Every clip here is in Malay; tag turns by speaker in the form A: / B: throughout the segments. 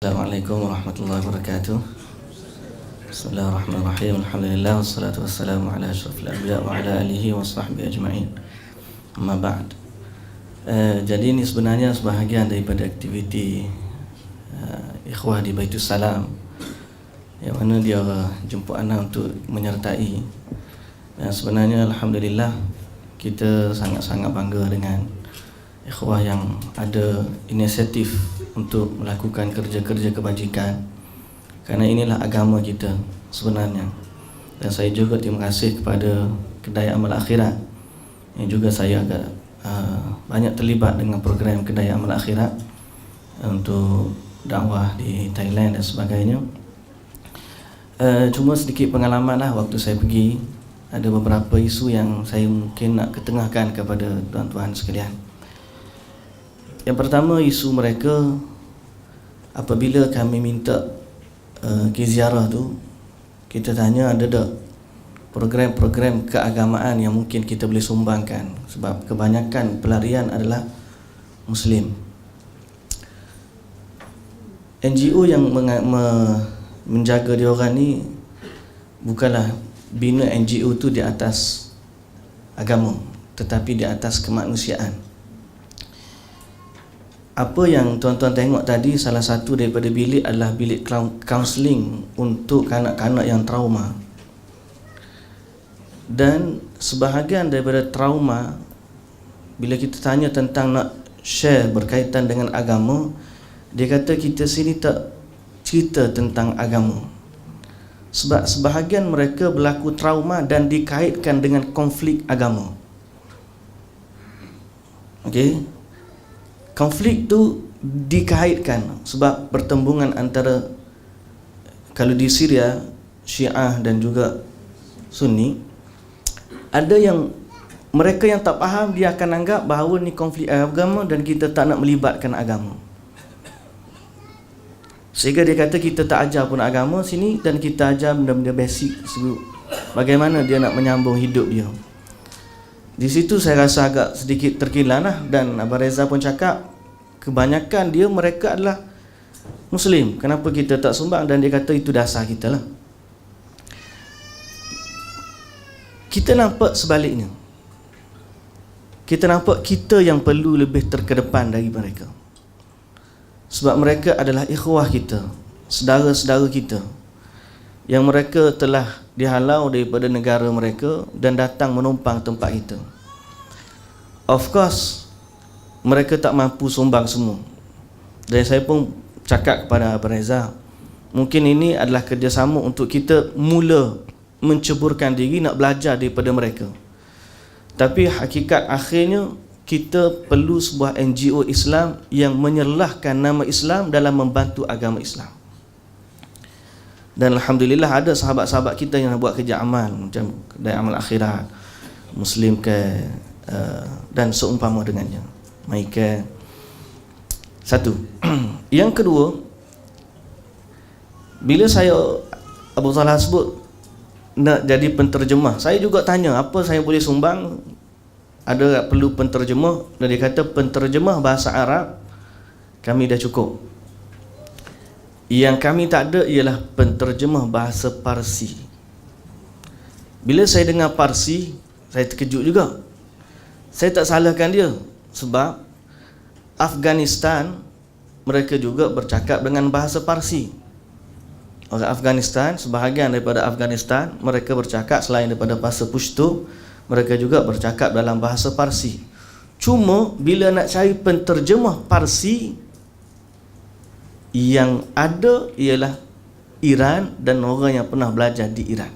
A: Assalamualaikum warahmatullahi wabarakatuh. Bismillahirrahmanirrahim. Alhamdulillah wassalatu wassalamu ala asyrafil anbiya wa ala alihi wa sahbihi ajma'in. Amma ba'd. Jadi ini sebenarnya sebahagian daripada aktiviti ikhwah di Baitus Salam, yang mana dia jemput ana untuk menyertai. Dan sebenarnya alhamdulillah kita sangat-sangat bangga dengan ikhwah yang ada inisiatif untuk melakukan kerja-kerja kebajikan, kerana inilah agama kita sebenarnya. Dan saya juga terima kasih kepada Kedai Amal Akhirat yang juga saya agak banyak terlibat dengan program Kedai Amal Akhirat untuk dakwah di Thailand dan sebagainya. Cuma sedikit pengalaman lah, waktu saya pergi ada beberapa isu yang saya mungkin nak ketengahkan kepada tuan-tuan sekalian. Yang pertama, isu mereka apabila kami minta pergi ziarah tu, kita tanya ada tak program-program keagamaan yang mungkin kita boleh sumbangkan, sebab kebanyakan pelarian adalah Muslim. NGO yang menjaga diorang ni bukanlah bina NGO tu di atas agama, tetapi di atas kemanusiaan. Apa yang tuan-tuan tengok tadi, salah satu daripada bilik adalah bilik kaunseling untuk kanak-kanak yang trauma. Dan sebahagian daripada trauma, bila kita tanya tentang nak share berkaitan dengan agama, dia kata kita sini tak cerita tentang agama, sebab sebahagian mereka berlaku trauma dan dikaitkan dengan konflik agama. Okey, konflik tu dikaitkan sebab pertembungan antara, kalau di Syria, Syiah dan juga Sunni. Ada yang mereka yang tak faham, dia akan anggap bahawa ni konflik agama dan kita tak nak melibatkan agama, sehingga dia kata kita tak ajar pun agama sini, dan kita ajar benda-benda basic, bagaimana dia nak menyambung hidup dia. Di situ saya rasa agak sedikit terkilan lah. Dan Abang Reza pun cakap kebanyakan mereka adalah Muslim, kenapa kita tak sumbang? Dan dia kata itu dasar kita lah. Kita nampak sebaliknya, kita nampak kita yang perlu lebih terkedepan dari mereka, sebab mereka adalah ikhwah kita, saudara-saudara kita, yang mereka telah dihalau daripada negara mereka dan datang menumpang tempat kita. Of course, mereka tak mampu sumbang semua. Dan saya pun cakap kepada Abang Reza, mungkin ini adalah kerjasama untuk kita mula menceburkan diri nak belajar daripada mereka. Tapi hakikat akhirnya kita perlu sebuah NGO Islam yang menyerlahkan nama Islam dalam membantu agama Islam. Dan alhamdulillah ada sahabat-sahabat kita yang buat kerja amal macam Kedai Amal Akhirat, Muslim Care, dan seumpama dengannya, Maika. Satu. Yang kedua, bila saya Abu Salah sebut nak jadi penterjemah, saya juga tanya apa saya boleh sumbang, ada perlu penterjemah, dan dia kata penterjemah bahasa Arab kami dah cukup. Yang kami tak ada ialah penterjemah bahasa Parsi. Bila saya dengar Parsi, saya terkejut juga. Saya tak salahkan dia, sebab Afghanistan mereka juga bercakap dengan bahasa Parsi. Orang Afghanistan, sebahagian daripada Afghanistan, mereka bercakap selain daripada bahasa Pashto, mereka juga bercakap dalam bahasa Parsi. Cuma bila nak cari penterjemah Parsi, yang ada ialah Iran dan orang yang pernah belajar di Iran.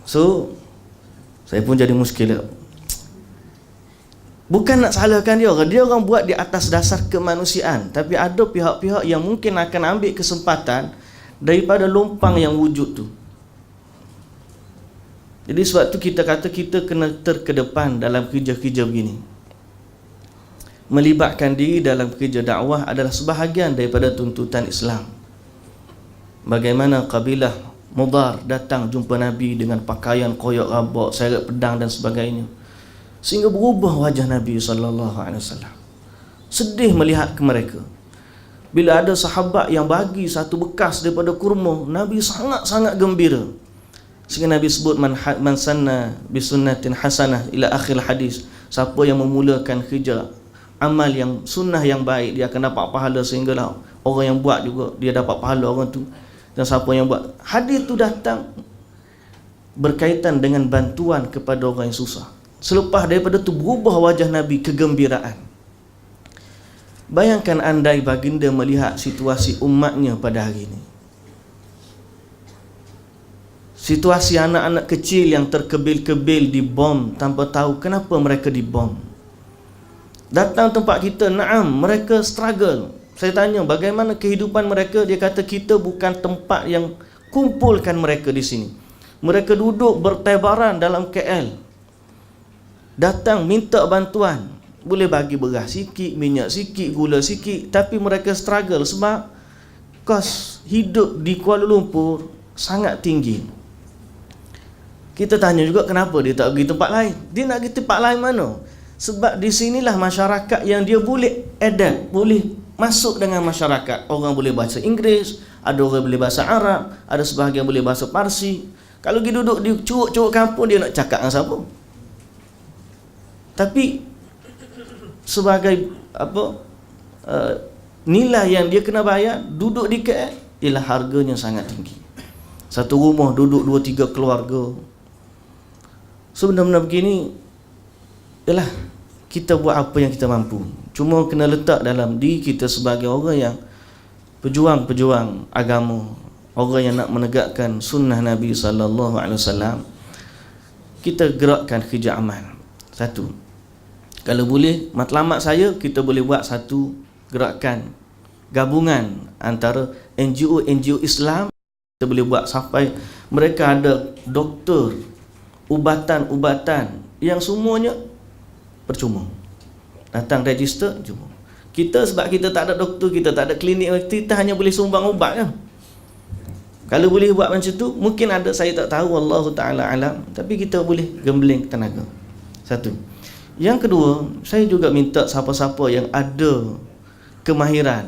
A: So saya pun jadi muskil. Bukan nak salahkan dia orang buat di atas dasar kemanusiaan, tapi ada pihak-pihak yang mungkin akan ambil kesempatan daripada lompang yang wujud tu. Jadi sebab tu kita kata kita kena terkedepan dalam kerja-kerja begini. Melibatkan diri dalam kerja dakwah adalah sebahagian daripada tuntutan Islam. Bagaimana kabilah Mudar datang jumpa Nabi dengan pakaian koyak rabak, seret pedang dan sebagainya, sehingga berubah wajah Nabi SAW. Sedih melihat ke mereka. Bila ada sahabat yang bagi satu bekas daripada kurma, Nabi sangat-sangat gembira. Sehingga Nabi sebut man sanna bisunnatin hasanah ila akhir hadis. Siapa yang memulakan kerja amal yang sunnah yang baik, dia akan dapat pahala, sehinggalah orang yang buat juga dia dapat pahala orang tu. Dan siapa yang buat, hadis tu datang berkaitan dengan bantuan kepada orang yang susah. Selepas daripada tu berubah wajah Nabi kegembiraan. Bayangkan andai baginda melihat situasi umatnya pada hari ini. Situasi anak-anak kecil yang terkebil-kebil dibom tanpa tahu kenapa mereka dibom. Datang tempat kita, naam, mereka struggle. Saya tanya bagaimana kehidupan mereka, dia kata kita bukan tempat yang kumpulkan mereka di sini. Mereka duduk bertebaran dalam KL. Datang minta bantuan. Boleh bagi beras sikit, minyak sikit, gula sikit, tapi mereka struggle sebab kos hidup di Kuala Lumpur sangat tinggi. Kita tanya juga kenapa dia tak pergi tempat lain. Dia nak pergi tempat lain mana? Sebab di sinilah masyarakat yang dia boleh adapt, boleh masuk dengan masyarakat. Orang boleh bahasa Inggeris, ada orang boleh bahasa Arab, ada sebahagian boleh bahasa Parsi. Kalau dia duduk di curuk-curuk kampung, dia nak cakap dengan siapa? Tapi sebagai nilai yang dia kena bayar duduk di KL ialah harganya sangat tinggi. Satu rumah duduk 2-3 keluarga. So benda-benda begini ialah kita buat apa yang kita mampu. Cuma kena letak dalam diri kita sebagai orang yang pejuang-pejuang agama, orang yang nak menegakkan sunnah Nabi SAW. Kita gerakkan kerja amal. Satu, kalau boleh, matlamat saya, kita boleh buat satu gerakan gabungan antara NGO Islam. Kita boleh buat sampai mereka ada doktor, ubatan-ubatan yang semuanya percuma. Datang register, cuma. Kita sebab kita tak ada doktor, kita tak ada klinik, kita hanya boleh sumbang ubat kan. Kalau boleh buat macam tu, mungkin ada, saya tak tahu, wallahu ta'ala alam, tapi kita boleh gembling tenaga. Satu. Yang kedua, saya juga minta siapa-siapa yang ada kemahiran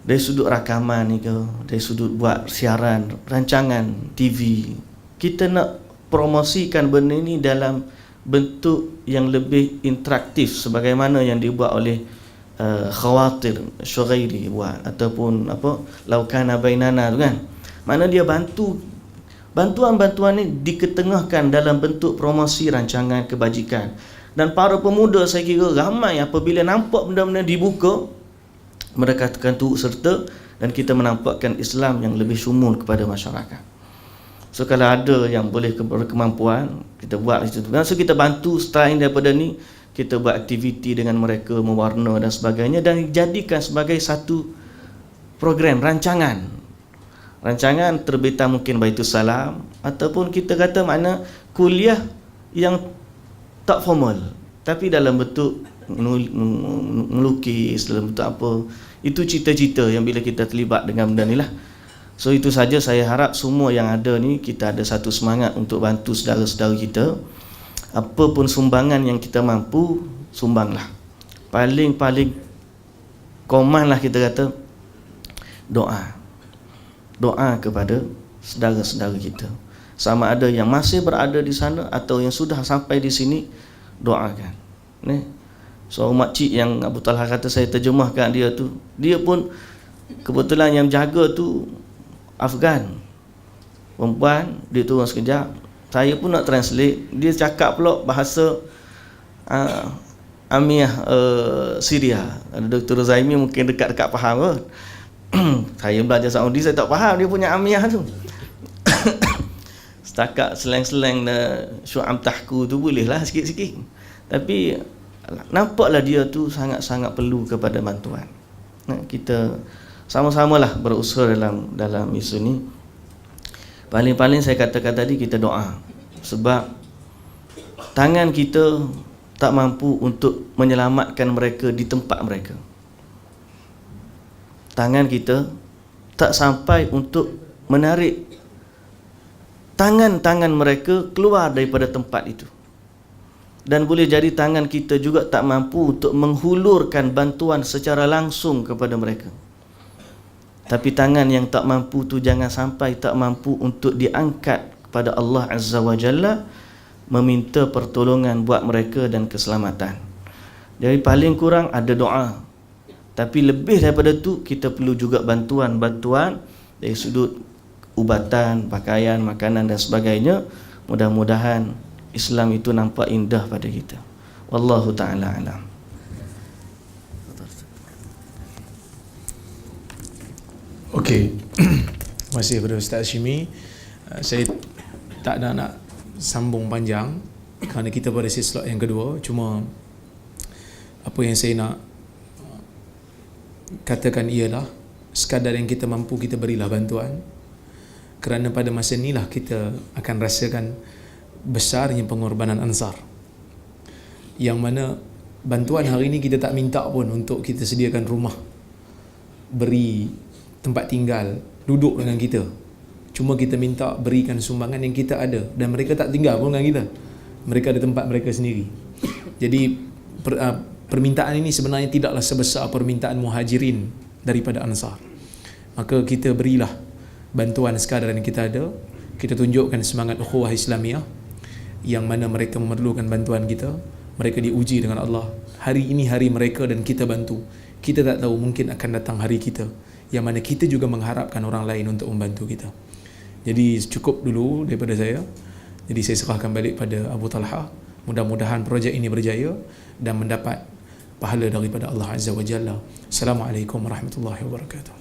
A: dari sudut rakaman ni ke, dari sudut buat siaran, rancangan TV, kita nak promosikan benda ni dalam bentuk yang lebih interaktif sebagaimana yang dibuat oleh Khawatir Syughairi buat, ataupun Laukana Bainana tu kan. Mana dia bantuan-bantuan ni diketengahkan dalam bentuk promosi rancangan kebajikan. Dan para pemuda saya kira ramai apabila nampak benda-benda dibuka, mereka akan turut serta dan kita menampakkan Islam yang lebih syumul kepada masyarakat. So kalau ada yang boleh berkemampuan, kita buat itu. So kita bantu selain daripada ni, kita buat aktiviti dengan mereka, mewarna dan sebagainya, dan jadikan sebagai satu program rancangan terbitan mungkin Baitul Salam, ataupun kita kata makna kuliah yang tak formal tapi dalam bentuk melukis, dalam bentuk apa. Itu cita-cita yang bila kita terlibat dengan benda ni lah. So itu saja, saya harap semua yang ada ni kita ada satu semangat untuk bantu saudara-saudara kita. Apa pun sumbangan yang kita mampu, sumbanglah. Paling common lah kita kata doa kepada saudara-saudara kita, sama ada yang masih berada di sana atau yang sudah sampai di sini, doakan. So makcik yang Abu Talha kata saya terjemahkan dia tu, dia pun kebetulan yang jaga tu Afgan, perempuan, dia turun sekejap, saya pun nak translate, dia cakap pula bahasa Amiah Syria. Dr. Zaimi mungkin dekat-dekat faham kot. Saya belajar Saudi, saya tak faham dia punya Amiah tu. Setakat seleng-seleng Syu'am Tahku tu boleh lah sikit-sikit. Tapi nampaklah dia tu sangat-sangat perlu kepada bantuan. Kita sama-samalah berusaha dalam isu ni. Paling-paling saya katakan tadi, kita doa. Sebab tangan kita tak mampu untuk menyelamatkan mereka di tempat mereka. Tangan kita tak sampai untuk menarik tangan-tangan mereka keluar daripada tempat itu. dan boleh jadi tangan kita juga tak mampu untuk menghulurkan bantuan secara langsung kepada mereka. Tapi tangan yang tak mampu tu jangan sampai tak mampu untuk diangkat kepada Allah Azza wa Jalla, meminta pertolongan buat mereka dan keselamatan. Jadi paling kurang ada doa. Tapi lebih daripada tu, kita perlu juga bantuan-bantuan dari sudut ubatan, pakaian, makanan dan sebagainya. Mudah-mudahan Islam itu nampak indah pada kita. Wallahu ta'ala alam.
B: Okey. Terima kasih kepada Ustaz Hashimi. Saya tak ada nak sambung panjang kerana kita pada slot yang kedua. Cuma apa yang saya nak katakan ialah sekadar yang kita mampu kita berilah bantuan, kerana pada masa inilah kita akan rasakan besarnya pengorbanan Ansar, yang mana bantuan hari ini kita tak minta pun untuk kita sediakan rumah, beri tempat tinggal, duduk dengan kita. Cuma kita minta berikan sumbangan yang kita ada, dan mereka tak tinggal pun dengan kita, mereka ada tempat mereka sendiri. Jadi permintaan ini sebenarnya tidaklah sebesar permintaan muhajirin daripada Ansar. Maka kita berilah bantuan sekadar yang kita ada. Kita tunjukkan semangat ukhuwah Islamiah, yang mana mereka memerlukan bantuan kita. Mereka diuji dengan Allah. Hari ini hari mereka dan kita bantu. Kita tak tahu, mungkin akan datang hari kita, yang mana kita juga mengharapkan orang lain untuk membantu kita. Jadi cukup dulu daripada saya. Jadi saya serahkan balik pada Abu Talha. Mudah-mudahan projek ini berjaya dan mendapat pahala daripada Allah Azza wa Jalla. Assalamualaikum warahmatullahi wabarakatuh.